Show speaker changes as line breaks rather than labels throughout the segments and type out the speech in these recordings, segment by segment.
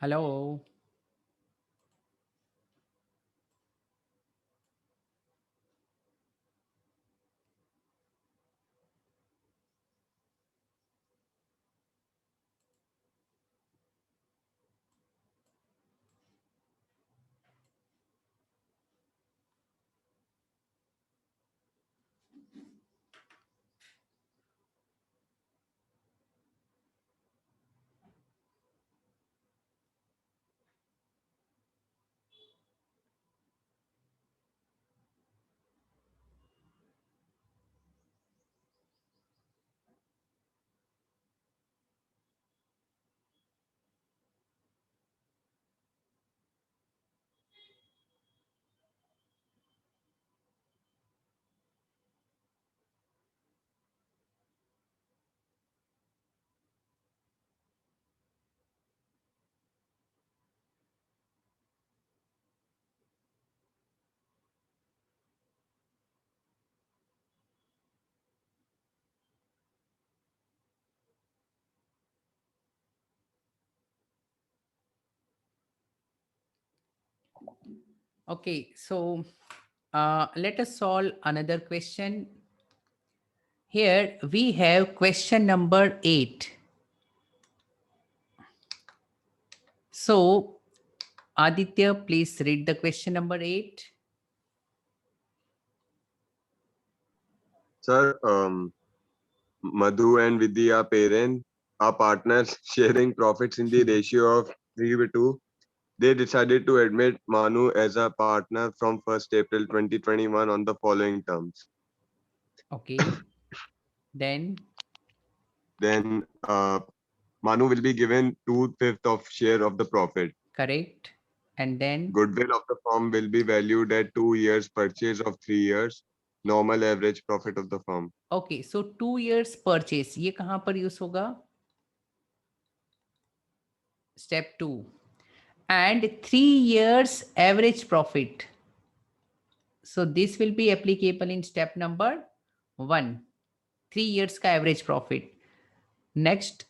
Hello. Okay, so let us solve another question. Here we have question number 8. So, Aditya, please read the question number 8.
Sir, Madhu and Vidya are parents, are partners sharing profits in the ratio of 3:2. They decided to admit Manu as a partner from 1st April 2021 on the following terms.
Okay, then
Then Manu will be given 2/5 of share of the profit.
correct. And then,
Goodwill of the firm will be valued at 2 years, purchase of 3 years, normal average profit of the firm.
okay, so 2 years purchase, ये कहाँ पर use होगा? Step 2. And 3 years average profit. So this will be applicable in step number 1. 3 years का average profit. Next,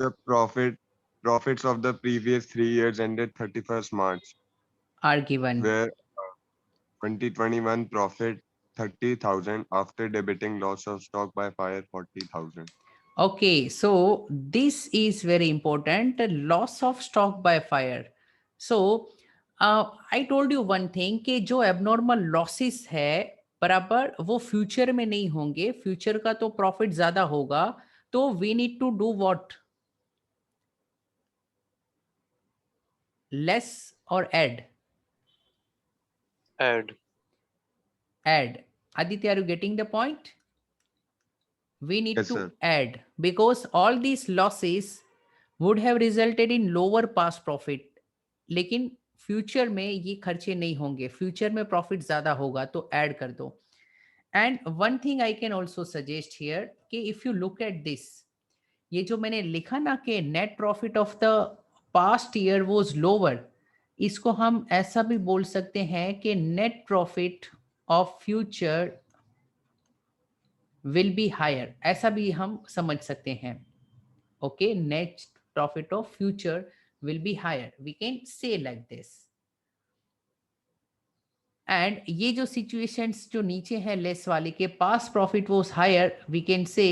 The profits of the previous 3 years ended 31st March,
are given.
where 2021 profit 30,000 after debiting loss of stock by fire 40,000.
Okay, so this is very important. Loss of stock by fire. So I told you one thing कि जो abnormal losses है बराबर वो future में नहीं होंगे. Future का तो प्रॉफिट ज्यादा होगा. तो we need to do what? Less or add?
Add.
Add. Aditya, are you getting the point? We need
Yes,
to
sir.
add because all these losses would have resulted in lower past profit. लेकिन future में ये खर्चे नहीं होंगे, future में profit ज्यादा होगा, तो ऐड कर दो. And one thing I can also suggest here कि if you look at this, ये जो मैंने लिखा ना कि net profit of the past year was lower, इसको हम ऐसा भी बोल सकते हैं कि net profit of future will be higher, ऐसा भी हम समझ सकते हैं. Okay, net profit of future will be higher, we can say like this. And ये जो सिचुएशंस जो नीचे है लेस वाले के, past profit was higher, we can say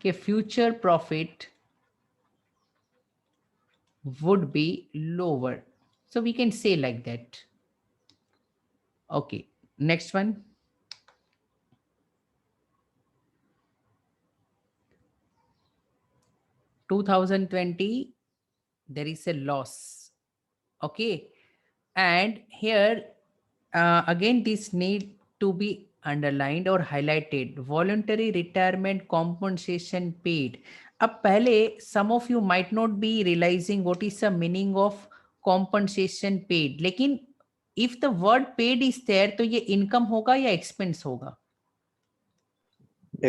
कि future profit would be lower, so we can say like that. Okay, next one. 2020, there is a loss. Okay, and here again this need to be underlined or highlighted. Voluntary retirement compensation paid. अब पहले some of you might not be realizing what is the meaning of compensation paid, लेकिन if the word paid is there तो ये income होगा या expense होगा?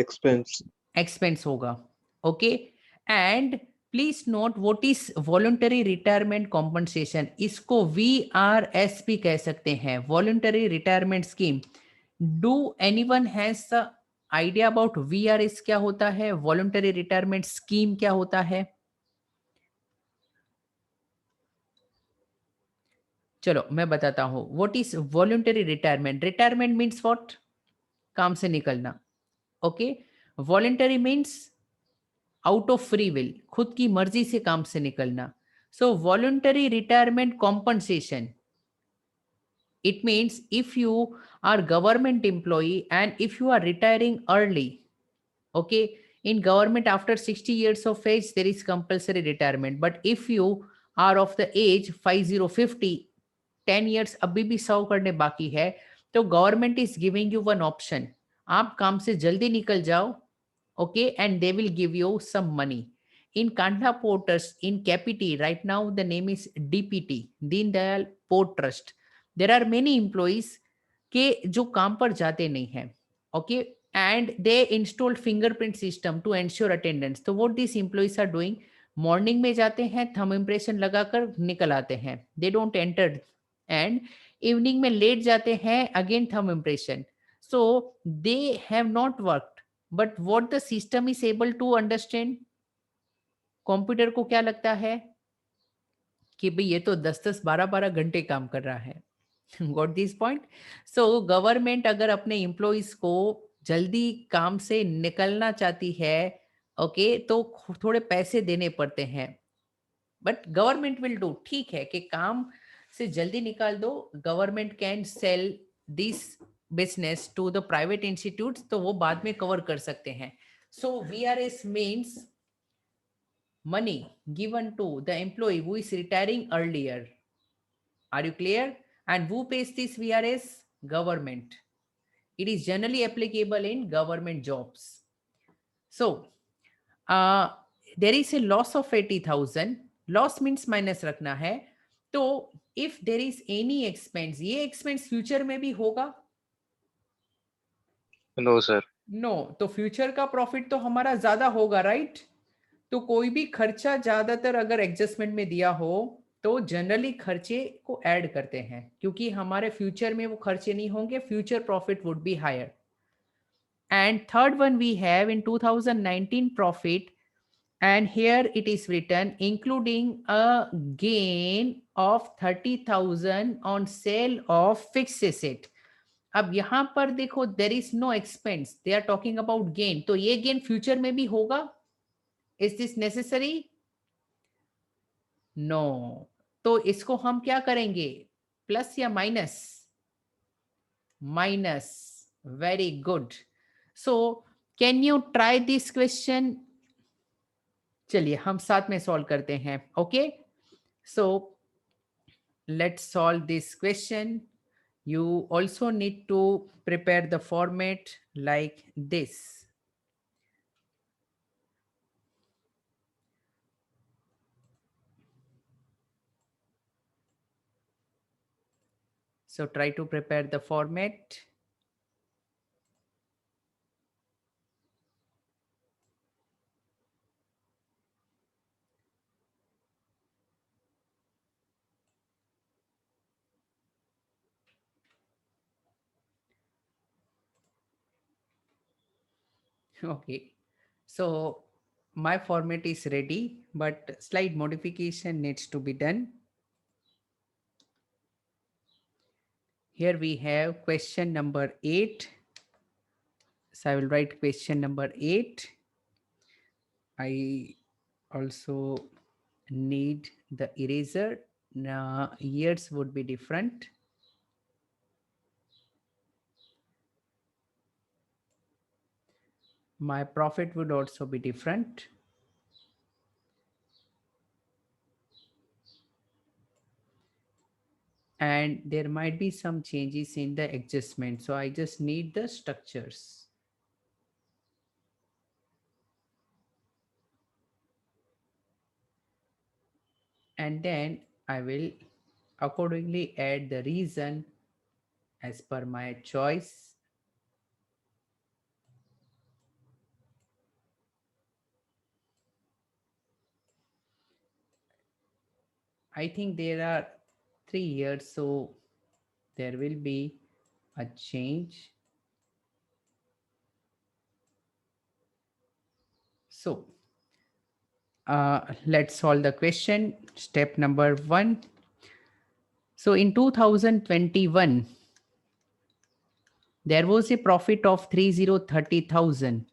Expense.
Expense होगा. Okay, and please note what is voluntary retirement compensation. इसको VRS भी कह सकते हैं, voluntary retirement scheme. Do anyone has the idea about VRS क्या होता है, वॉलंटरी रिटायरमेंट स्कीम क्या होता है? चलो मैं बताता हूँ. What is voluntary retirement? Retirement means what? काम से निकलना. Okay. Voluntary means out of free will, खुद की मर्जी से काम से निकलना. So voluntary retirement compensation, it means if you are government employee and if you are retiring early, okay, in government after 60 years of age there is compulsory retirement, but if you are of the age 5050, 10 years अभी भी सर्व करने बाकी है, तो government is giving you one option. आप काम से जल्दी निकल जाओ, okay, and they will give you some money. In Kandla Port Trust in KPT right now the name is DPT, Deen Dayal Port Trust. There are many employees के जो काम पर जाते नहीं हैं, okay, and they installed fingerprint system to ensure attendance. So what these employees are doing, morning में जाते हैं, थंब इम्प्रेशन लगाकर निकल आते हैं, they don't enter, and evening में लेट जाते हैं, again thumb impression. So they have not worked, but what the system is able to understand, computer को क्या लगता है कि भाई ये तो 10-10 12-12 घंटे काम कर रहा है. Got this point? So government अगर अपने एम्प्लॉइज को जल्दी काम से निकलना चाहती है, ओके, तो थोड़े पैसे देने पड़ते हैं, बट गवर्नमेंट विल डू, ठीक है कि काम से जल्दी निकाल दो, government can sell this business to the private institute, तो वो बाद में कवर कर सकते हैं. So VRS means money given to the employee who is retiring earlier. Are you clear? And who pays this VRS? Government. It is generally applicable in government jobs. So uh, there is a loss of 80,000. Loss means minus रखना है. तो if there is any expense, ये expense future में भी होगा?
No sir.
No. तो future का profit तो हमारा ज्यादा होगा, राइट? तो कोई भी खर्चा ज्यादातर अगर एडजस्टमेंट में दिया हो तो जनरली खर्चे को ऐड करते हैं, क्योंकि हमारे फ्यूचर में वो खर्चे नहीं होंगे, future profit would be higher. And third one we have in 2019 profit, and here it is written including a gain of 30,000 on sale of fixed asset. अब यहां पर देखो there is no expense, they are talking about gain, तो ये gain future में भी होगा? Is this necessary? No. तो इसको हम क्या करेंगे, प्लस या minus? Minus. Very good. So can you try this question? चलिए हम साथ में सॉल्व करते हैं. Okay, so let's solve this question. You also need to prepare the format like this. So try to prepare the format. Okay, so my format is ready, but slight modification needs to be done. Here we have question number 8. So I will write question number 8. I also need the eraser. Now years would be different. My profit would also be different. And there might be some changes in the adjustment. So I just need the structures. And then I will accordingly add the reason as per my choice. I think there are 3 years, so there will be a change. So let's solve the question. Step number 1. So in 2021, there was a profit of 30,000,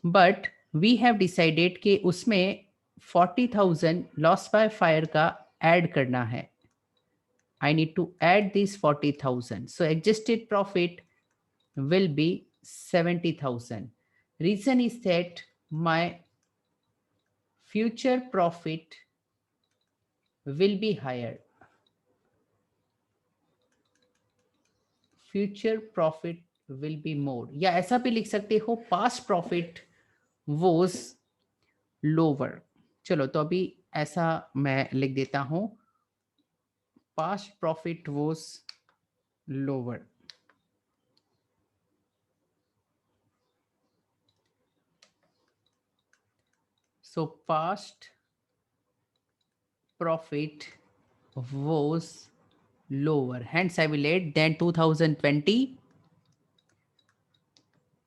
but we have decided कि उसमें 40,000 loss by fire का add करना है. I need to add this 40,000. So adjusted profit will be 70,000. Reason is that my future profit will be higher. Future profit will be more. या ऐसा भी लिख सकते हो past profit was lower. चलो तो अभी ऐसा मैं लिख देता हूं past profit was lower. So past profit was lower, hence I will add then 2020.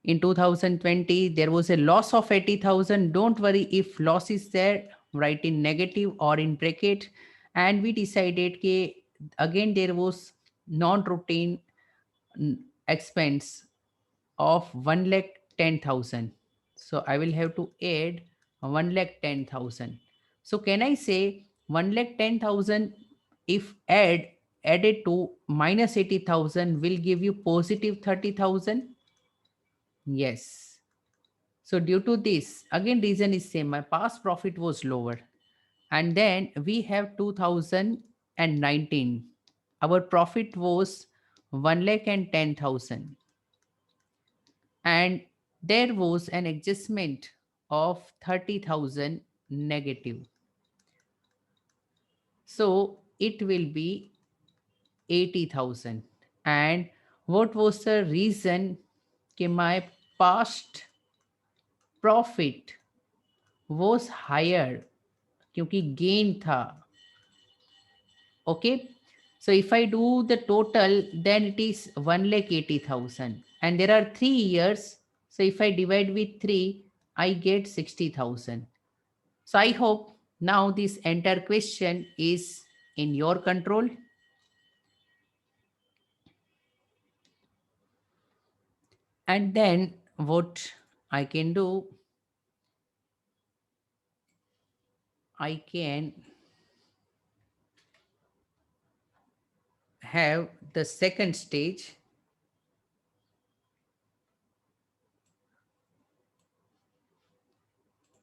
In 2020 there was a loss of 80,000. Don't worry, if loss is there, write in negative or in bracket. And we decided that again there was non-routine expense of 1,10,000. So I will have to add 1,10,000. So can I say 1,10,000 if added to minus 80,000 will give you positive 30,000? Yes. So due to this, again reason is same. My past profit was lower. And then we have 2019. Our profit was 1,10,000. And there was an adjustment of 30,000 negative. So it will be 80,000. And what was the reason कि my past profit was higher क्योंकि gain था. Okay. So if I do the total, then it is 1,80,000. And there are 3 years. So if I divide with 3, I get 60,000. So I hope now this entire question is in your control. And then what I can do, I can have the second stage.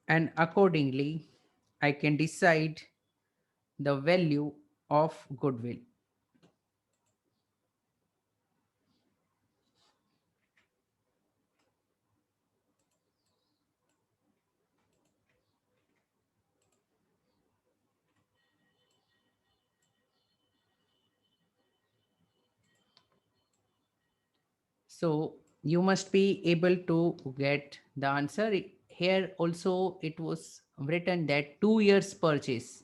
And accordingly, I can decide the value of goodwill. So you must be able to get the answer. Here also it was written that 2 years purchase.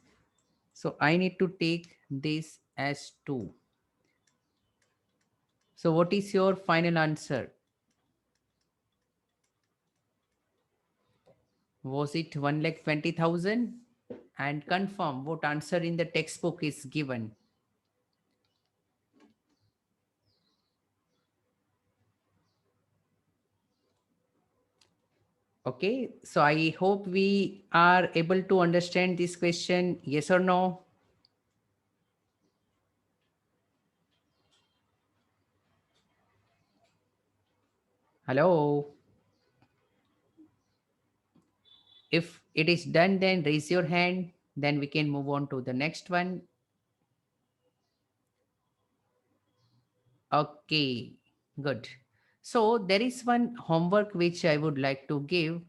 So I need to take this as 2. So what is your final answer? Was it 1,20,000? And confirm what answer in the textbook is given. Okay, so I hope we are able to understand this question. Yes or no? Hello. If it is done, then raise your hand. Then we can move on to the next one. Okay, good. So there is one homework which I would like to give,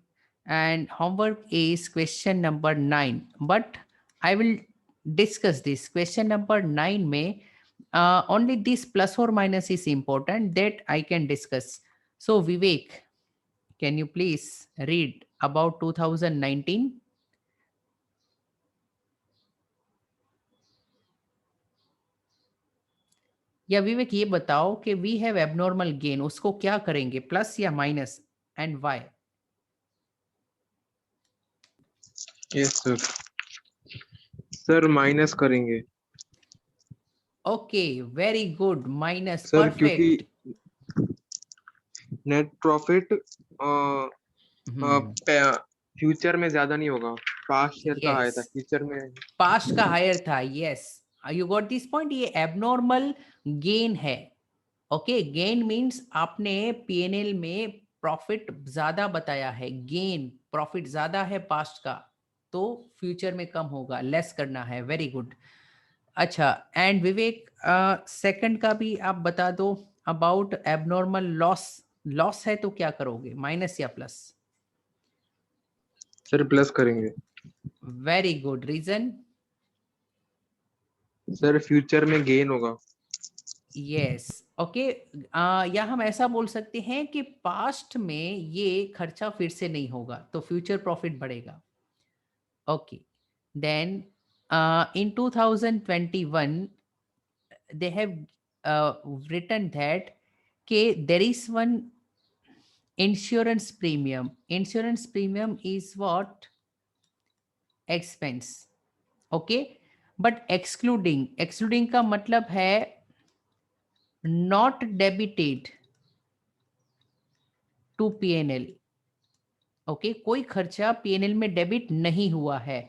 and homework is question number 9. But I will discuss this. Question number 9 may only this plus or minus is important that I can discuss. So Vivek, can you please read about 2019? या विवेक ये बताओ कि we have abnormal gain उसको क्या करेंगे plus या minus and Y.
Yes sir. Sir minus करेंगे
okay, very good, minus,
sir, क्योंकि
परफेक्ट।
नेट प्रॉफिट फ्यूचर में ज्यादा नहीं होगा, पास्ट ईयर का आया था,
यस,
फ्यूचर में।
पास्ट का हायर था, yes, you got this point. ये एबनॉर्मल गेन है। ओके, गेन मींस आपने पीएनएल में प्रॉफिट ज्यादा बताया है, गेन प्रॉफिट ज्यादा है पास्ट का, तो फ्यूचर में कम होगा, लेस करना है। Very good. अच्छा, एंड विवेक, सेकंड का भी आप बता दो अबाउट एबनॉर्मल लॉस। लॉस है तो क्या करोगे, माइनस या प्लस?
सर प्लस करेंगे।
Very good, reason?
Sir future में गेन होगा।
Yes, okay. या हम ऐसा बोल सकते हैं कि पास्ट में ये खर्चा फिर से नहीं होगा, तो फ्यूचर प्रॉफिट बढ़ेगा। Okay, then in 2021 they have written that there is one insurance premium. Insurance premium is what? Expense. Okay, but excluding का मतलब है not debited to PNL. Okay, कोई खर्चा पीएनएल में डेबिट नहीं हुआ है,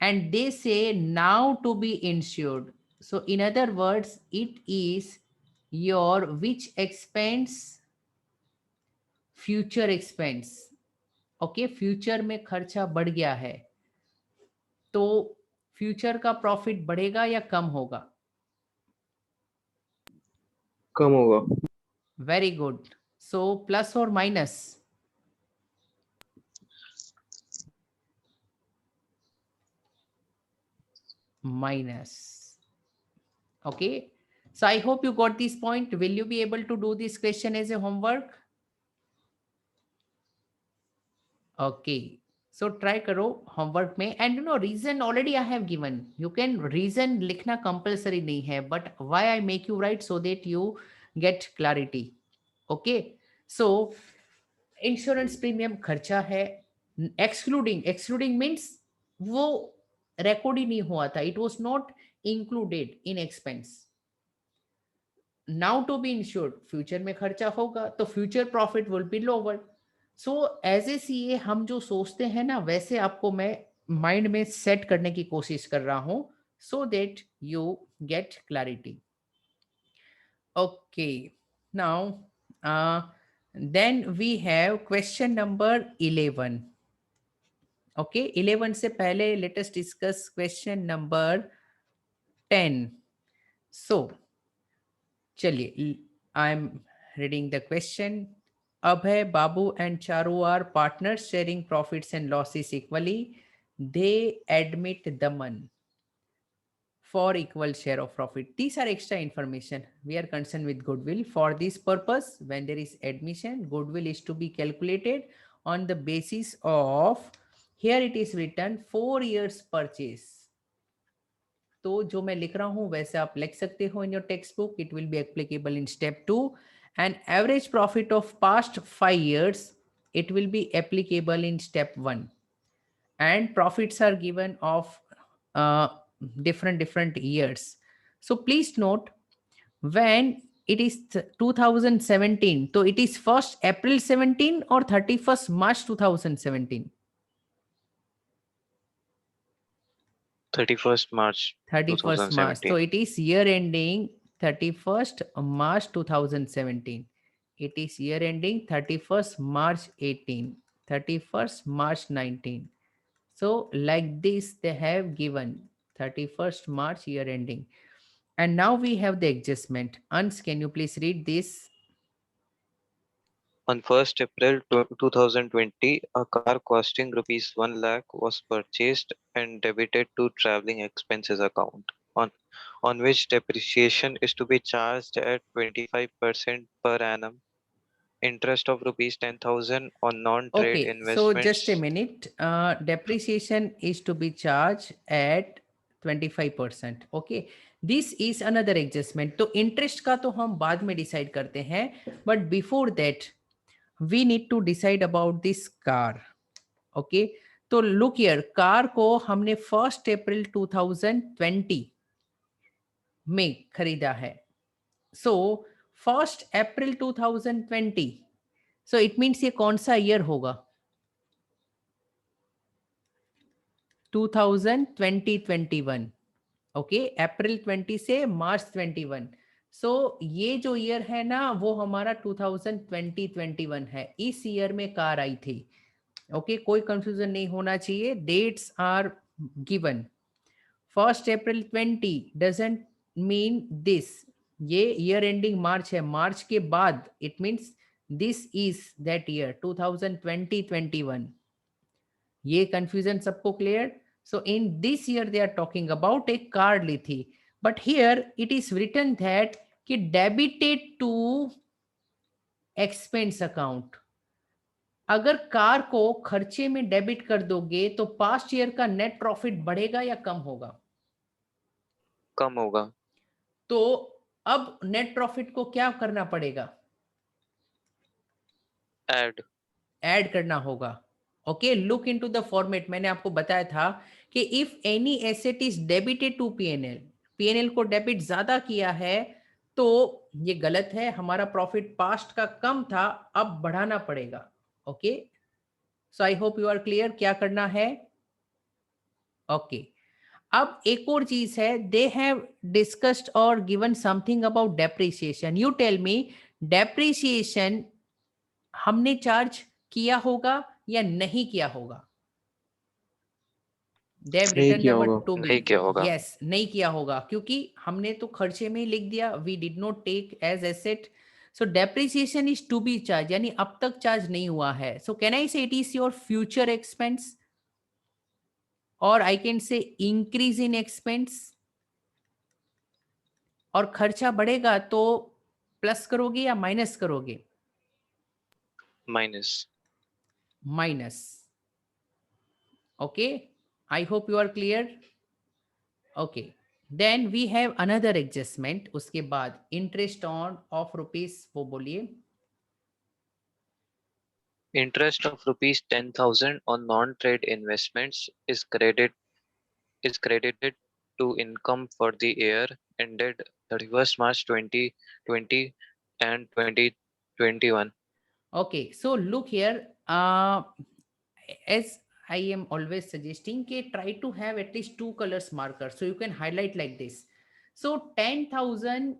and they say now to be insured. So in other words it is your which expense? Future expense. Okay, future में खर्चा बढ़ गया है, तो फ्यूचर का प्रॉफिट बढ़ेगा या कम होगा?
कम होगा।
Very good. सो प्लस और minus? Minus. Okay, so I hope you got this point. Will you be able to do this question as a homework? Okay, so try करो homework में, and you know reason already I have given. You can reason लिखना compulsory नहीं है, but why I make you write so that you get clarity. Okay, so insurance premium खर्चा है, excluding means वो record ही नहीं हुआ था, it was not included in expense. Now to be insured, future में खर्चा होगा, तो future profit will be lower. So as a CA हम जो सोचते हैं ना, वैसे आपको मैं माइंड में सेट करने की कोशिश कर रहा हूं, so that you get clarity. Okay, now then we have question number 11। Okay, 11 से पहले let us discuss question number 10। So चलिए, I am reading the question. Abhay, Babu, and Charu are partners sharing profits and losses equally. They admit Daman for equal share of profit. These are extra information. We are concerned with goodwill. For this purpose, when there is admission, goodwill is to be calculated on the basis of, here it is written, 4 years purchase. तो जो मैं लिख रहा हूं वैसे आप लिख सकते हो in your text book, it will be applicable in step 2। And average profit of past 5 years, it will be applicable in step 1. And profits are given of different years. So please note, when it is 2017, so it is 1st April 17 or 31st March 2017?
31st March
31st March.
2017.
So it is year ending 31st March 2017. It is year ending 31st March 18, 31st March 19. So like this they have given 31st March year ending. And now we have the adjustment. Ans, can you please read this?
On 1st April 2020, a car costing rupees 1 lakh was purchased and debited to traveling expenses account, on which depreciation is to be charged at 25% per annum, interest of rupees 10,000 on non-trade
Okay, so just a
investments.
minute. Depreciation is to be charged at 25%. Okay, this is another adjustment. तो interest का तो हम बाद में decide करते हैं, but before that we need to decide about this car. Okay, तो look here, car को हमने 1 अप्रैल 2020 में खरीदा है. सो 1 अप्रैल 2020, सो इट मीन्स ये कौन सा ईयर होगा? 2021. ओके, अप्रैल 20 से मार्च 21. सो ये जो ईयर है ना वो हमारा 2020-21 है. इस ईयर में कार आई थी. ओके, कोई कंफ्यूजन नहीं होना चाहिए. Dates are given. 1 April 20 doesn't mean this. ये ईयर एंडिंग मार्च है. मार्च के बाद it means this is that year 2020-21. ये कंफ्यूजन सबको clear? So in this year they are talking about a car ली थी, but here it is written that कि debited to expense account. अगर car को खर्चे में डेबिट कर दोगे तो पास्ट ईयर का नेट प्रॉफिट बढ़ेगा या कम होगा?
कम होगा.
तो अब नेट प्रॉफिट को क्या करना पड़ेगा? ऐड करना होगा. Okay, look into the format. मैंने आपको बताया था कि if any asset is debited to PNL, PNL को डेबिट ज्यादा किया है तो ये गलत है. हमारा प्रॉफिट पास्ट का कम था, अब बढ़ाना पड़ेगा. Okay, so I hope you are clear क्या करना है. ओके, अब एक और चीज है. दे हैव डिस्कस्ड और given something about depreciation. You tell me, depreciation हमने चार्ज किया होगा या नहीं किया होगा? They've
नहीं
written
किया
the word
होगा.
to me.
नहीं किया होगा.
Yes, नहीं किया होगा क्योंकि हमने तो खर्चे में ही लिख दिया. We did not take as asset. So depreciation is to be charged, यानी अब तक चार्ज नहीं हुआ है. So can I say it is your future expense? Or I can say increase in expense. और खर्चा बढ़ेगा तो प्लस करोगे या माइनस करोगे?
Minus.
Minus. Okay, I hope you are clear. Okay, then we have another adjustment. उसके बाद interest on of rupees, वो बोलिए.
Interest of rupees 10,000 on non-trade investments is credited to income for the year ended 31st March 2020 and 2021.
Okay, so look here. As I am always suggesting, कि try to have at least 2 colors marker so you can highlight like this. So 10,000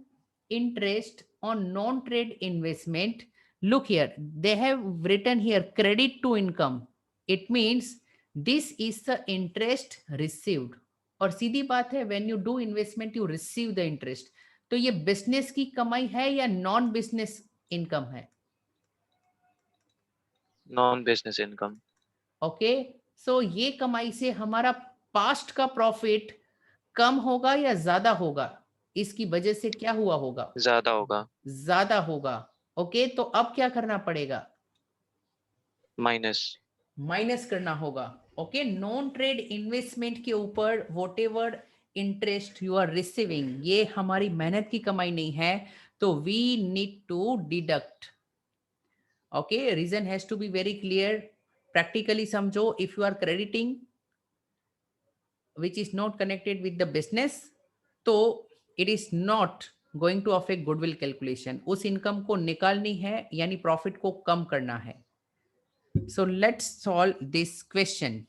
interest on non-trade investment. Look here, they have written here credit to income. It means this is the interest received. और सीधी बात है, when you do investment you receive the interest. तो ये business की कमाई है या non business income है?
Non-business income.
ओके, सो ये कमाई से हमारा पास्ट का प्रॉफिट कम होगा या ज्यादा होगा? इसकी वजह से क्या हुआ होगा?
ज्यादा होगा.
ज्यादा होगा. ओके, तो अब क्या करना पड़ेगा?
माइनस.
माइनस करना होगा. ओके, नॉन ट्रेड इन्वेस्टमेंट के ऊपर whatever interest you are receiving, ये हमारी मेहनत की कमाई नहीं है, तो we need to deduct. Okay, reason has to be very clear. Practically समझो, if you are crediting which is not connected with the business, तो it is not going to affect goodwill calculation. उस income को निकालनी है यानी profit को कम करना है. So let's solve this question.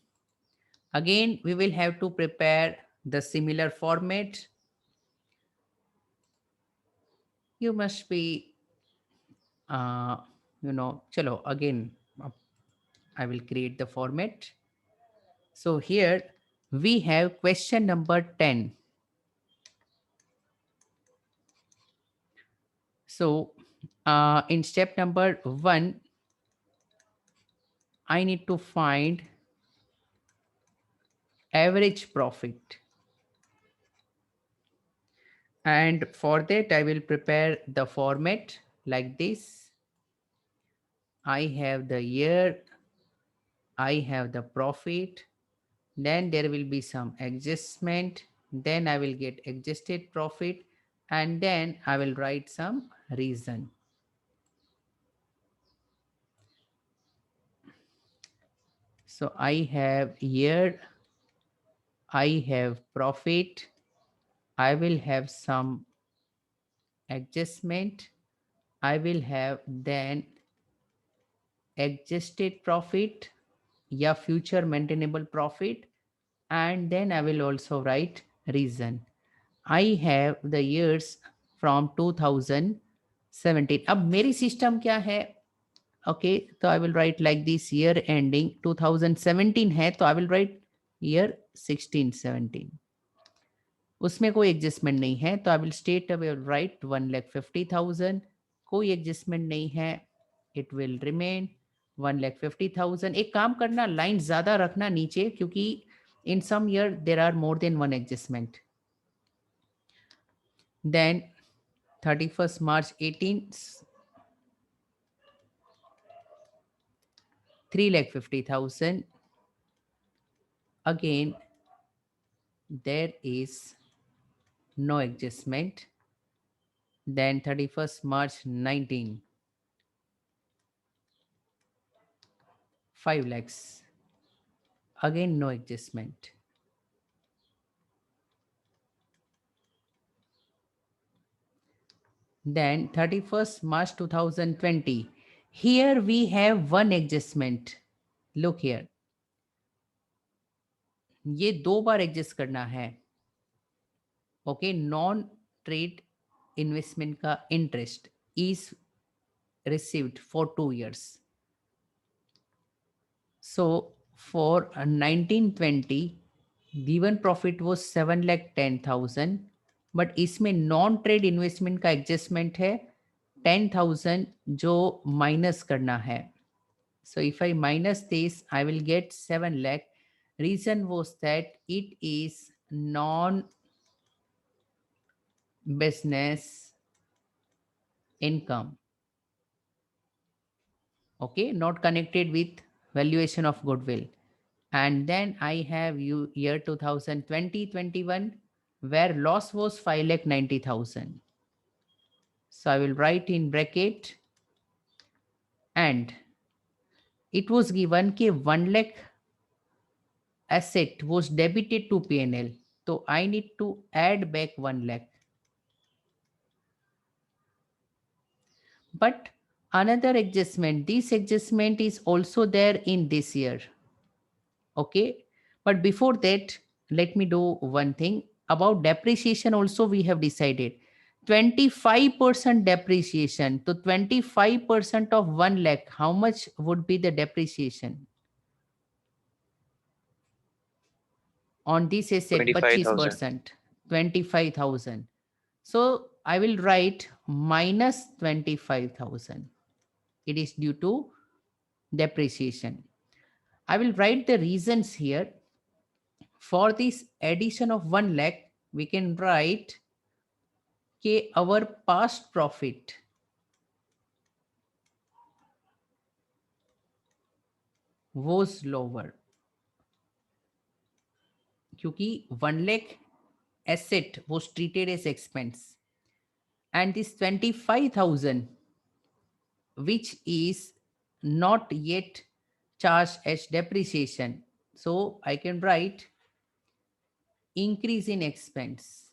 Again, we will have to prepare the similar format. You must be, chalo, again, I will create the format. So here we have question number 10. So in step number 1, I need to find average profit. And for that, I will prepare the format like this. I have the year, I have the profit, then there will be some adjustment, then I will get adjusted profit, and then I will write some reason. So I have year, I have profit, I will have some adjustment, I will have then adjusted profit, या future maintainable profit, and then I will also write reason. I have the years from 2017. अब मेरी system क्या है? Okay, तो I will write like this, year ending 2017 है तो I will write year 16-17, उसमें कोई एडजस्टमेंट नहीं है तो I will state I will write 1,50,000, कोई एडजस्टमेंट नहीं है, इट विल रिमेन 1,50,000. एक काम करना, लाइन ज्यादा रखना नीचे, क्योंकि in some year there are more than one adjustment. Then 31st March 18, 3,50,000. Again, there is no adjustment. Then 31st March 19, 5 lakhs. Again, no adjustment. Then 31st March 2020. Here we have one adjustment. Look here. ये 2 बार adjust करना है. Okay, non trade investment का interest is received for 2 years. So for 1920, given profit was 7,10,000, but इसमें non trade investment का adjustment है 10,000 जो minus करना है. So if I minus this, I will get 7 lakh. Reason was that it is non-business income. Okay, not connected with valuation of goodwill. And then I have year 2020-21, where loss was 5,90,000. So I will write in bracket, and it was given कि 1 lakh asset was debited to P&L. So I need to add back 1 lakh. But another adjustment, this adjustment is also there in this year. Okay, but before that, let me do one thing. About depreciation also we have decided 25% depreciation. So 25% of 1 lakh, how much would be the depreciation on this asset?
25,000.
25,000. So I will write minus 25,000. It is due to depreciation. I will write the reasons here. For this addition of 1 lakh, we can write कि our past profit was lower, क्योंकि 1 lakh asset was treated as expense, and this 25,000 which is not yet charged as depreciation, so I can write increase in expense.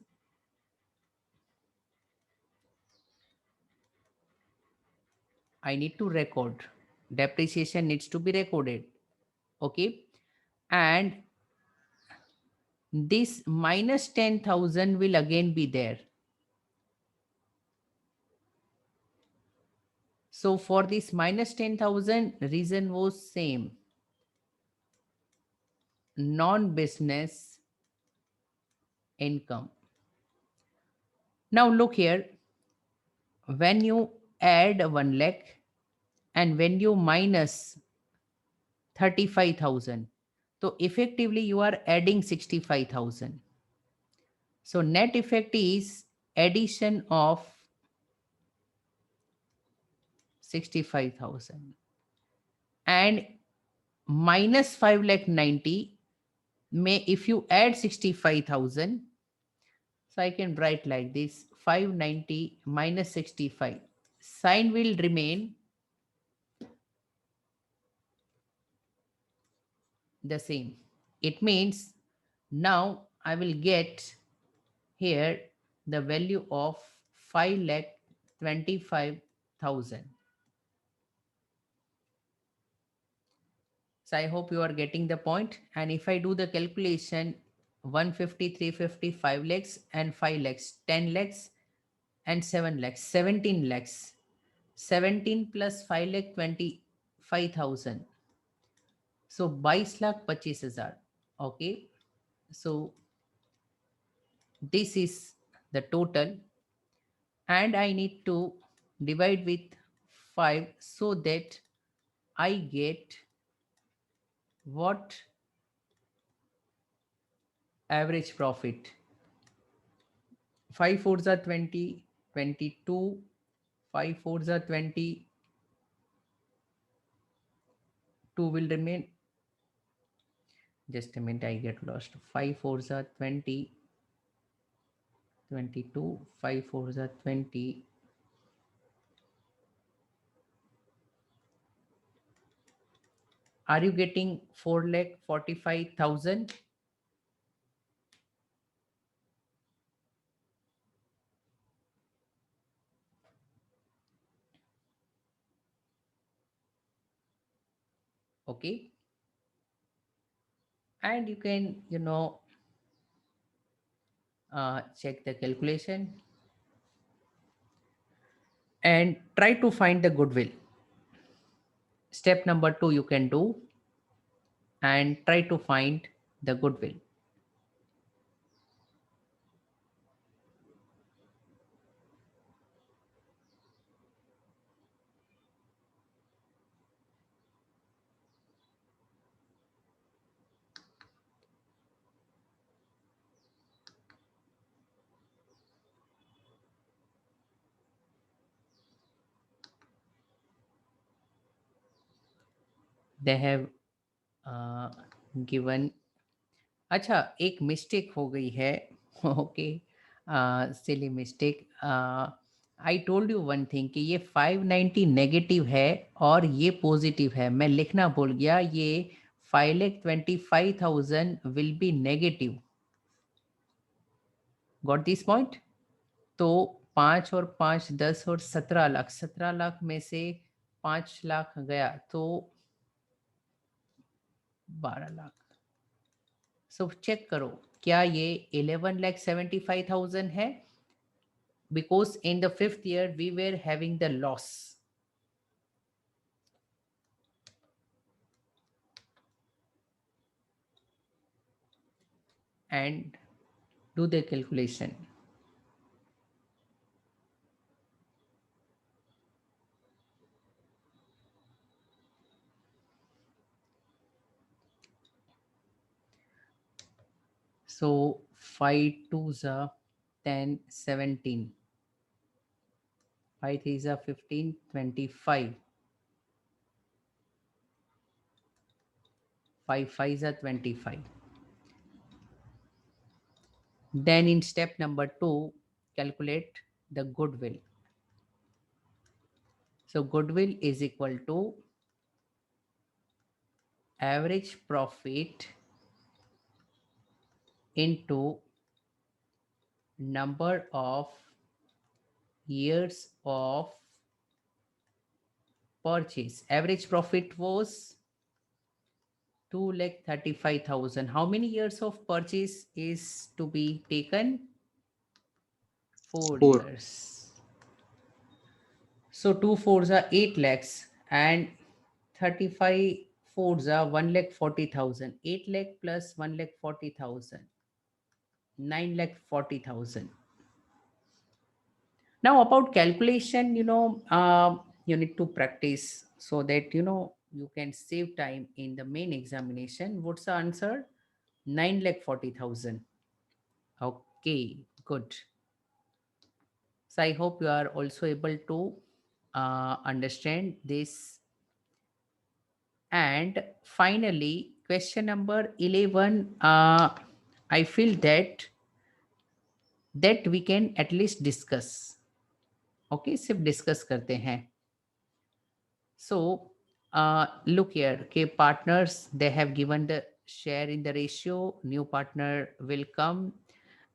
I need to record, depreciation needs to be recorded. Okay, and this minus 10,000 will again be there. So for this minus 10,000, reason was same, non-business income. Now look here, when you add 1 lakh and when you minus 35,000, so effectively you are adding 65,000. So net effect is addition of 65,000 and minus 5,90,000. May if you add 65,000, so I can write like this, 590 minus 65, sign will remain the same. It means now I will get here the value of 5,25,000. So I hope you are getting the point. And if I do the calculation, 150, 350, 5 lakhs and 5 lakhs, 10 lakhs and 7 lakhs, 17 lakhs. 17 plus 5 lakh 25,000. So 22 lakh 25,000. Okay. So this is the total, and I need to divide with 5 so that I get what average profit. 5 fours are 20, 22, 5 fours are 20, 2 will remain. Just a minute, I get lost. 5 fours are 20, 22, 5 fours are 20. Are you getting 4,45,000? Okay. And you can, check the calculation and try to find the goodwill. Step number 2 you can do, and try to find the goodwill. They have given. अच्छा, एक mistake हो गई है. Okay, silly mistake. I told you one thing कि ये 590 negative है और ये पॉजिटिव है. मैं लिखना भूल गया. ये 5,25,000 will be negative. Got this point? तो 5 और 5 10 और 17 लाख. 17 लाख में से 5 लाख गया तो 12 लाख. सो चेक करो क्या ये 11,75,000 है, because in the 5th year we were having the loss. And do the calculation. So 5 2s are 10, 17. 5 3s are 15, 25. 5 5s are 25. Then in step number 2, calculate the goodwill. So goodwill is equal to average profit into number of years of purchase. Average profit was 2,35,000. How many years of purchase is to be taken? 4
4.
years. So 2 fours are 8 lakhs and 35 fours are 1,40,000. 8 lakh plus 1,40,000. 9,40,000. Now about calculation, you need to practice so that, you can save time in the main examination. What's the answer? 9,40,000. Okay, good. So I hope you are also able to understand this. And finally, question number 11, I feel that we can at least discuss. Okay, सिर्फ discuss करते हैं. So look here, okay, partners, they have given the share in the ratio, new partner will come.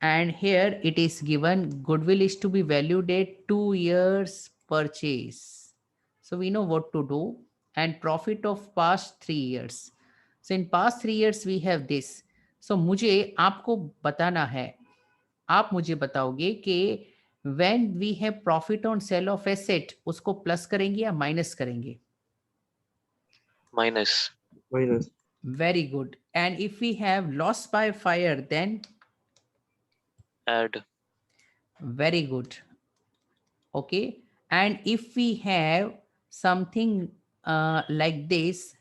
And here it is given goodwill is to be valued at 2 years purchase. So we know what to do. And profit of past 3 years. So in past 3 years we have this. So मुझे आपको बताना है, आप मुझे बताओगे कि when we have profit on sale of asset उसको plus करेंगे या माइनस करेंगे?
Minus.
minus,
Very good. And if we have loss by fire, then
Add.
very good. Okay. And if we have something like this,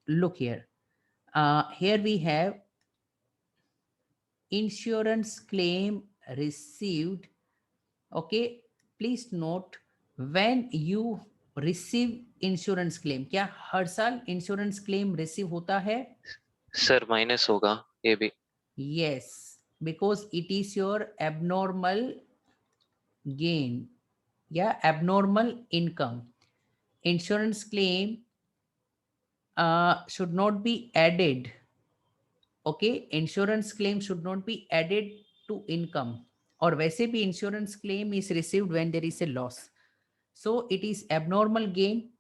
look here. Here we have insurance claim received. Okay. Please note, when you receive insurance claim, क्या हर साल insurance claim receive होता है?
Sir, minus होगा ये भी.
Yes, because it is your abnormal gain, yeah, abnormal income. Insurance claim should not be added. Okay, insurance claim should not be added to income. Or वैसे भी insurance claim is received when there is a loss. So it is abnormal gain.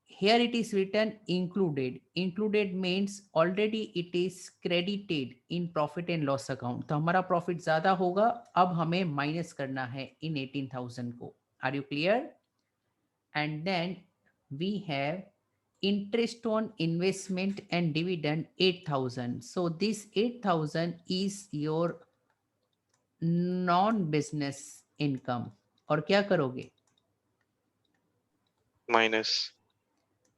Here it is written included. Included means already it is credited in profit and loss account. तो हमारा profit ज़्यादा होगा, अब हमें minus करना है in 18,000 को. Are you clear? And then we have interest on investment and dividend 8,000. So this 8,000 is your non-business income. और क्या करोगे?
Minus.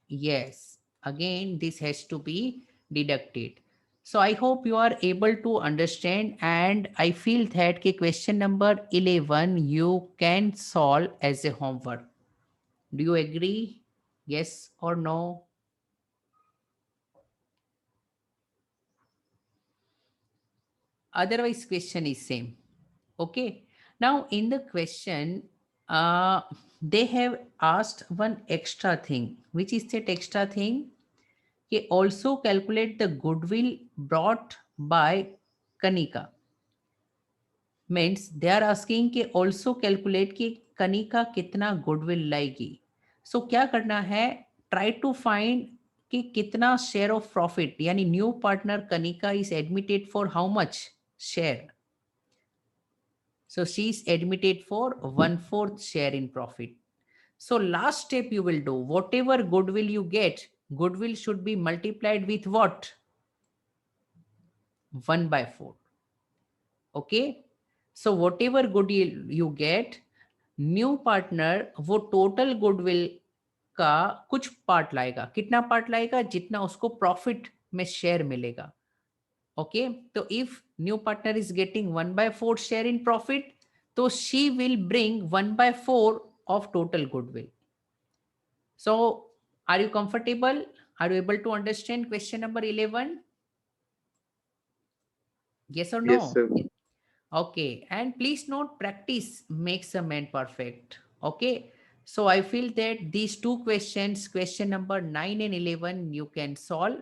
Yes, again, this has to be deducted. So I hope you are able to understand, and I feel that कि question number 11 you can solve as a homework. Do you agree? Yes or no? Otherwise question is same. Okay. Now in the question, they have asked one extra thing. Which is that extra thing? कि also calculate the goodwill brought by Kanika. Means they are asking कि also calculate कि कनिका कितना goodwill लाएगी. So क्या करना है? Try to find कि कितना share of profit, यानी new partner Kanika is admitted for how much share. So she is admitted for 1/4 share in profit. So last step you will do, whatever goodwill you get, goodwill should be multiplied with what? 1/4. Okay. So whatever goodwill you get, new partner वो total goodwill का कुछ part लाएगा. कितना part लाएगा? जितना उसको profit में share मिलेगा. ओके. तो if new partner is getting 1/4 share in profit, तो she will bring 1/4 of total goodwill. So are you comfortable? Are you able to understand question number 11? Yes or no?
yes sir,
Okay. And please note, practice makes a man perfect. Okay. So I feel that these two questions, question number 9 and 11, you can solve,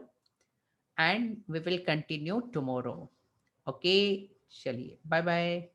and we will continue tomorrow. Okay. Chaliye. Bye bye.